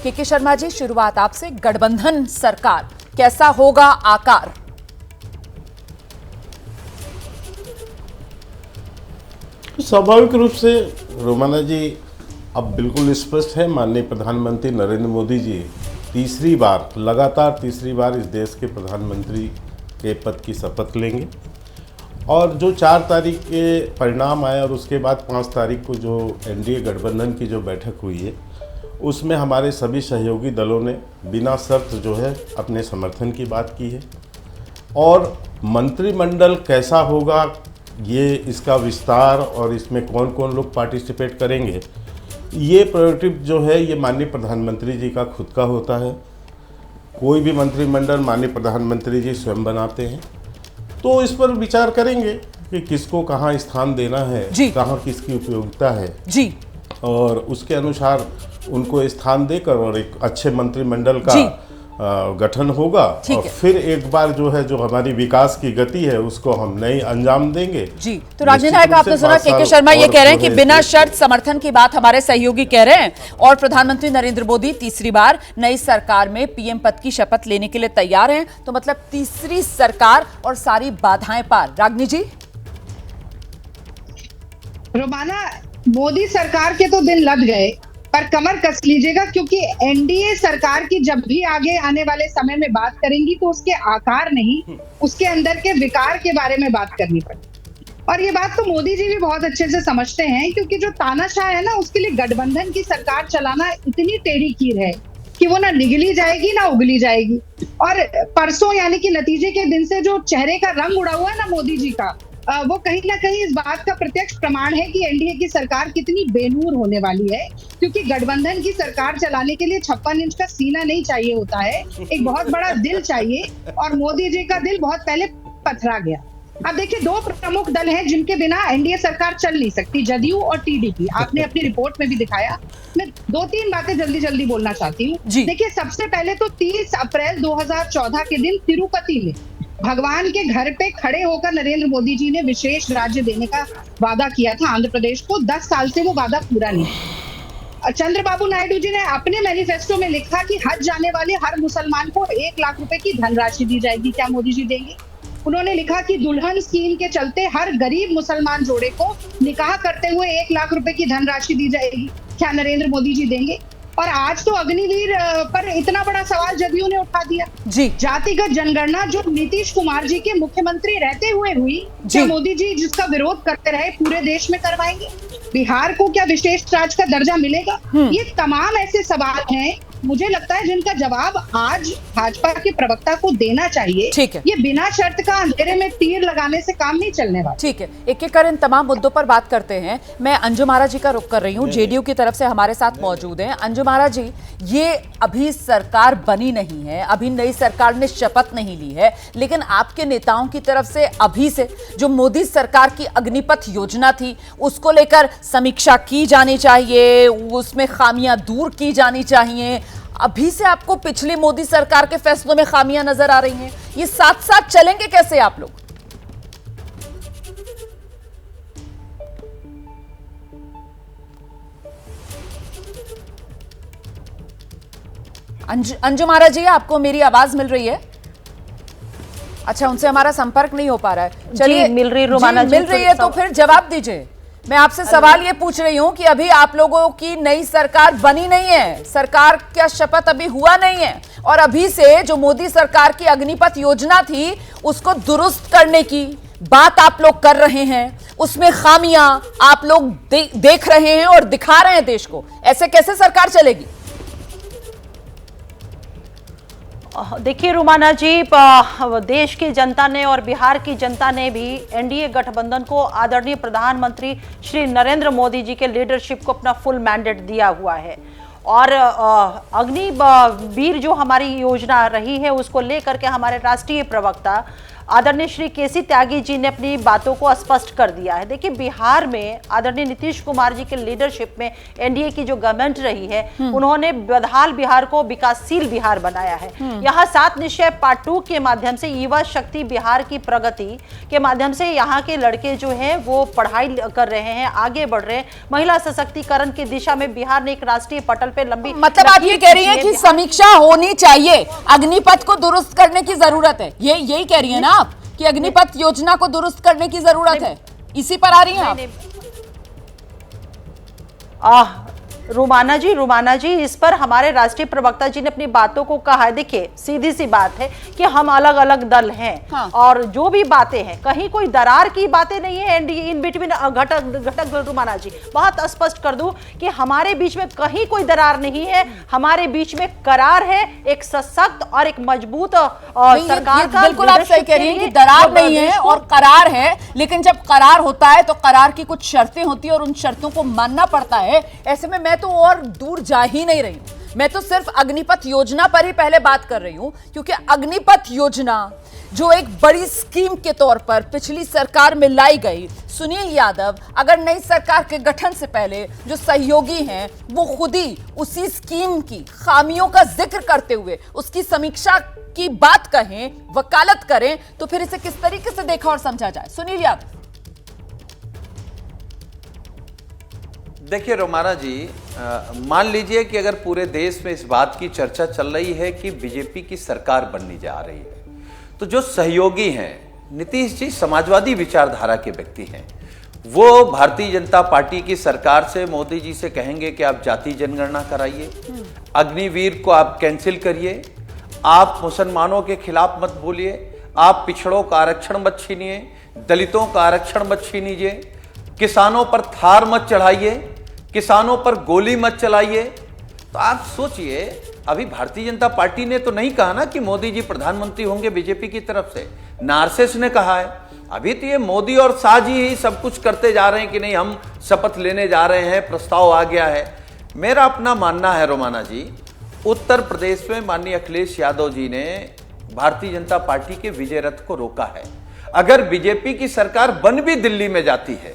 के शर्मा जी, शुरुआत आपसे। गठबंधन सरकार कैसा होगा आकार? स्वाभाविक रूप से रोमाना जी, अब बिल्कुल स्पष्ट है, माननीय प्रधानमंत्री नरेंद्र मोदी जी लगातार तीसरी बार इस देश के प्रधानमंत्री के पद की शपथ लेंगे। और जो 4 तारीख के परिणाम आए और उसके बाद 5 तारीख को जो एनडीए गठबंधन की जो बैठक हुई है, उसमें हमारे सभी सहयोगी दलों ने बिना शर्त जो है अपने समर्थन की बात की है। और मंत्रिमंडल कैसा होगा, ये इसका विस्तार और इसमें कौन कौन लोग पार्टिसिपेट करेंगे, ये प्रेरोगेटिव जो है ये माननीय प्रधानमंत्री जी का खुद का होता है। कोई भी मंत्रिमंडल माननीय प्रधानमंत्री जी स्वयं बनाते हैं, तो इस पर विचार करेंगे कि किसको कहाँ स्थान देना है, कहाँ किसकी उपयोगिता है जी, और उसके अनुसार उनको स्थान देकर और एक अच्छे मंत्रिमंडल का गठन होगा। और फिर एक बार जो है, जो हमारी विकास की गति है, उसको हम नई अंजाम देंगे जी। तो राजनीति नायक, आपने सुना के शर्मा ये कह रहे हैं कि बिना शर्त समर्थन की बात हमारे सहयोगी कह रहे हैं, और प्रधानमंत्री नरेंद्र मोदी तीसरी बार नई सरकार में पीएम पद की शपथ लेने के लिए तैयार हैं। तो मतलब तीसरी सरकार और सारी बाधाएं पार। रागनी जी। रोमाना, मोदी सरकार के तो दिन लग गए, पर कमर कस लीजिएगा, क्योंकि एनडीए सरकार की जब भी आगे आने वाले समय में बात करेंगी तो उसके आकार नहीं, उसके अंदर के विकार के बारे में बात करनी पड़ेगी। और ये बात तो मोदी जी भी बहुत अच्छे से समझते हैं, क्योंकि जो तानाशाह है ना, उसके लिए गठबंधन की सरकार चलाना इतनी टेढ़ी कीर है कि वो ना निगली जाएगी ना उगली जाएगी। और परसों यानी कि नतीजे के दिन से जो चेहरे का रंग उड़ा हुआ है ना मोदी जी का, वो कहीं ना कहीं इस बात का प्रत्यक्ष प्रमाण है कि एनडीए की सरकार कितनी बेनूर होने वाली है। क्योंकि गठबंधन की सरकार चलाने के लिए 56 इंच का सीना नहीं चाहिए होता है, एक बहुत बड़ा दिल चाहिए, और मोदी जी का दिल बहुत पहले पथरा गया। अब देखिए, 2 प्रमुख दल हैं जिनके बिना एनडीए सरकार चल नहीं सकती, जदयू और टीडीपी। आपने अपनी रिपोर्ट में भी दिखाया। मैं 2-3 बातें जल्दी जल्दी बोलना चाहती हूँ। देखिए, सबसे पहले तो 30 अप्रैल 2014 के दिन तिरुपति में भगवान के घर पे खड़े होकर नरेंद्र मोदी जी ने विशेष राज्य देने का वादा किया था आंध्र प्रदेश को। 10 साल से वो वादा पूरा नहीं। चंद्रबाबू नायडू जी ने अपने मैनिफेस्टो में लिखा कि हज जाने वाले हर मुसलमान को 1 लाख रुपए की धनराशि दी जाएगी। क्या मोदी जी देंगे? उन्होंने लिखा कि दुल्हन स्कीम के चलते हर गरीब मुसलमान जोड़े को निकाह करते हुए 1 लाख रुपए की धनराशि दी जाएगी। क्या नरेंद्र मोदी जी देंगे? और आज तो अग्निवीर पर इतना बड़ा सवाल जदयू ने उठा दिया जी। जातिगत जनगणना जो नीतीश कुमार जी के मुख्यमंत्री रहते हुए हुई, क्या मोदी जी जिसका विरोध करते रहे पूरे देश में करवाएंगे? बिहार को क्या विशेष राज्य का दर्जा मिलेगा? ये तमाम ऐसे सवाल हैं, मुझे लगता है, जिनका जवाब आज भाजपा के प्रवक्ता को देना चाहिए। ठीक है, ये बिना शर्त का अंधेरे में तीर लगाने से काम नहीं चलने वाला। ठीक है, एक एक कर इन तमाम मुद्दों पर बात करते हैं। मैं अंजुम आरा जी का रुख कर रही हूँ, जेडीयू की तरफ से हमारे साथ मौजूद हैं। अंजुम आरा जी, ये अभी सरकार बनी नहीं है, अभी नई सरकार ने शपथ नहीं ली है, लेकिन आपके नेताओं की तरफ से अभी से जो मोदी सरकार की अग्निपथ योजना थी, उसको लेकर समीक्षा की जानी चाहिए, उसमें खामियां दूर की जानी चाहिए। अभी से आपको पिछली मोदी सरकार के फैसलों में खामियां नजर आ रही हैं। ये साथ साथ चलेंगे कैसे आप लोग? अंजुम आरा जी, आपको मेरी आवाज मिल रही है? अच्छा, उनसे हमारा संपर्क नहीं हो पा रहा है। चलिए, मिल रही रोमाना जी, मिल रही है तो फिर जवाब दीजिए। मैं आपसे सवाल ये पूछ रही हूं कि अभी आप लोगों की नई सरकार बनी नहीं है, सरकार का शपथ अभी हुआ नहीं है, और अभी से जो मोदी सरकार की अग्निपथ योजना थी उसको दुरुस्त करने की बात आप लोग कर रहे हैं, उसमें खामियां आप लोग देख रहे हैं और दिखा रहे हैं देश को। ऐसे कैसे सरकार चलेगी? देखिए रुमाना जी, देश की जनता ने और बिहार की जनता ने भी एनडीए गठबंधन को आदरणीय प्रधानमंत्री श्री नरेंद्र मोदी जी के लीडरशिप को अपना फुल मैंडेट दिया हुआ है। और अग्निवीर जो हमारी योजना रही है, उसको लेकर के हमारे राष्ट्रीय प्रवक्ता आदरणीय श्री केसी त्यागी जी ने अपनी बातों को स्पष्ट कर दिया है। देखिए, बिहार में आदरणीय नीतीश कुमार जी के लीडरशिप में एनडीए की जो गवर्नमेंट रही है, उन्होंने बदहाल बिहार को विकासशील बिहार बनाया है। यहाँ 7 निश्चय पार्ट 2 के माध्यम से युवा शक्ति बिहार की प्रगति के माध्यम से यहाँ के लड़के जो हैं वो पढ़ाई कर रहे हैं, आगे बढ़ रहे हैं। महिला सशक्तिकरण की दिशा में बिहार ने एक राष्ट्रीय पटल पे लंबी, मतलब आप ये कह रही हैं कि समीक्षा होनी चाहिए, अग्निपथ को दुरुस्त करने की जरूरत है, ये यही कह रही है ना आप कि अग्निपथ योजना को दुरुस्त करने की जरूरत है, इसी पर आ रही हैं आप? रुमाना जी, इस पर हमारे राष्ट्रीय प्रवक्ता जी ने अपनी बातों को कहा है। देखिए, सीधी सी बात है कि हम अलग अलग दल हैं। हाँ। और जो भी बातें हैं, कहीं कोई दरार की बातें नहीं है एनडीए इन बिटवीन घटक। रुमाना जी, बहुत स्पष्ट कर दूं कि हमारे बीच में कहीं कोई दरार नहीं है, हमारे बीच में करार है, एक सशक्त और एक मजबूत सरकार का। बिल्कुल आप सही कह रही हैं कि दरार नहीं है और करार है, लेकिन जब करार होता है तो करार की कुछ शर्तें होती है और उन शर्तों को मानना पड़ता है। ऐसे में मैं तो और दूर जा ही नहीं रही हूं, मैं तो सिर्फ अग्निपथ योजना पर ही पहले बात कर रही हूं, क्योंकि अग्निपथ योजना जो एक बड़ी स्कीम के तौर पर पिछली सरकार में लाई गई, सुनील यादव अगर नई सरकार के गठन से पहले जो सहयोगी हैं वो खुद ही उसी स्कीम की खामियों का जिक्र करते हुए उसकी समीक्षा की बात कहें, वकालत करें, तो फिर इसे किस तरीके से देखा और समझा जाए? सुनील यादव। देखिए रोमाना जी, मान लीजिए कि अगर पूरे देश में इस बात की चर्चा चल रही है कि बीजेपी की सरकार बनने जा रही है, तो जो सहयोगी हैं, नीतीश जी समाजवादी विचारधारा के व्यक्ति हैं, वो भारतीय जनता पार्टी की सरकार से मोदी जी से कहेंगे कि आप जाति जनगणना कराइए, अग्निवीर को आप कैंसिल करिए, आप मुसलमानों के खिलाफ मत बोलिए, आप पिछड़ों का आरक्षण मत छीनिए, दलितों का आरक्षण मत छीनिए, किसानों पर थार मत चढ़ाइए, किसानों पर गोली मत चलाइए। तो आप सोचिए, अभी भारतीय जनता पार्टी ने तो नहीं कहा ना कि मोदी जी प्रधानमंत्री होंगे बीजेपी की तरफ से, नार्सेस ने कहा है। अभी तो ये मोदी और शाह जी ही सब कुछ करते जा रहे हैं कि नहीं हम शपथ लेने जा रहे हैं, प्रस्ताव आ गया है। मेरा अपना मानना है रोमाना जी, उत्तर प्रदेश में माननीय अखिलेश यादव जी ने भारतीय जनता पार्टी के विजय रथ को रोका है। अगर बीजेपी की सरकार बन भी दिल्ली में जाती है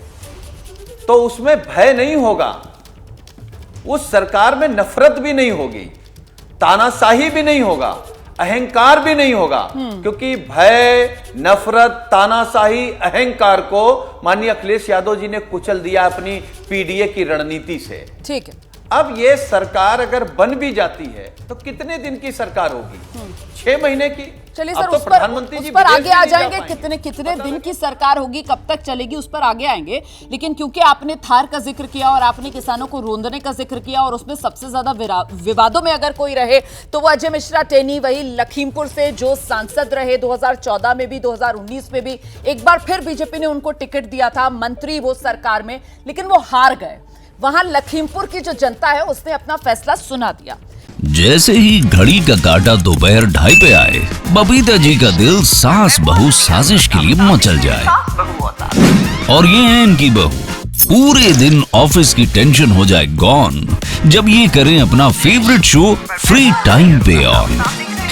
तो उसमें भय नहीं होगा, उस सरकार में नफरत भी नहीं होगी, तानाशाही भी नहीं होगा, अहंकार भी नहीं होगा, क्योंकि भय, नफरत, तानाशाही, अहंकार को माननीय अखिलेश यादव जी ने कुचल दिया अपनी पीडीए की रणनीति से। ठीक है, अब ये सरकार अगर बन भी जाती है तो कितने दिन की सरकार होगी? 6 महीने की। चलिए अब सर, तो उस प्रधानमंत्री जी पर आगे आ विदेश भी नहीं जाएंगे, जा पाएंगे। कितने दिन की सरकार होगी, कब तक चलेगी, उस पर आगे आएंगे। लेकिन क्योंकि आपने थार का जिक्र किया और आपने किसानों को रोंदने का जिक्र किया और उसमें सबसे ज्यादा विवादों में अगर कोई रहे तो वो अजय मिश्रा टेनी, वही लखीमपुर से जो सांसद रहे 2014 में भी, 2019 में भी, एक बार फिर बीजेपी ने उनको टिकट दिया था, मंत्री वो सरकार में, लेकिन वो हार गए। वहां लखीमपुर की जो जनता है उसने अपना फैसला सुना दिया। जैसे ही घड़ी का काटा दोपहर 2:30 पे आए, बबीता जी का दिल सास बहू साजिश के लिए मचल जाए। और ये है इनकी बहू, पूरे दिन ऑफिस की टेंशन हो जाए गॉन जब ये करें अपना फेवरेट शो फ्री टाइम पे ऑन।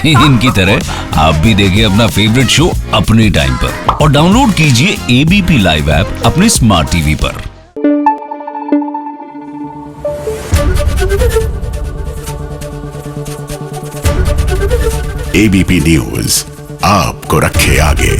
इनकी तरह आप भी देखिए अपना फेवरेट शो अपने टाइम पर और डाउनलोड कीजिए एबीपी लाइव ऐप अपने स्मार्ट टीवी पर। एबीपी न्यूज आपको रखे आगे।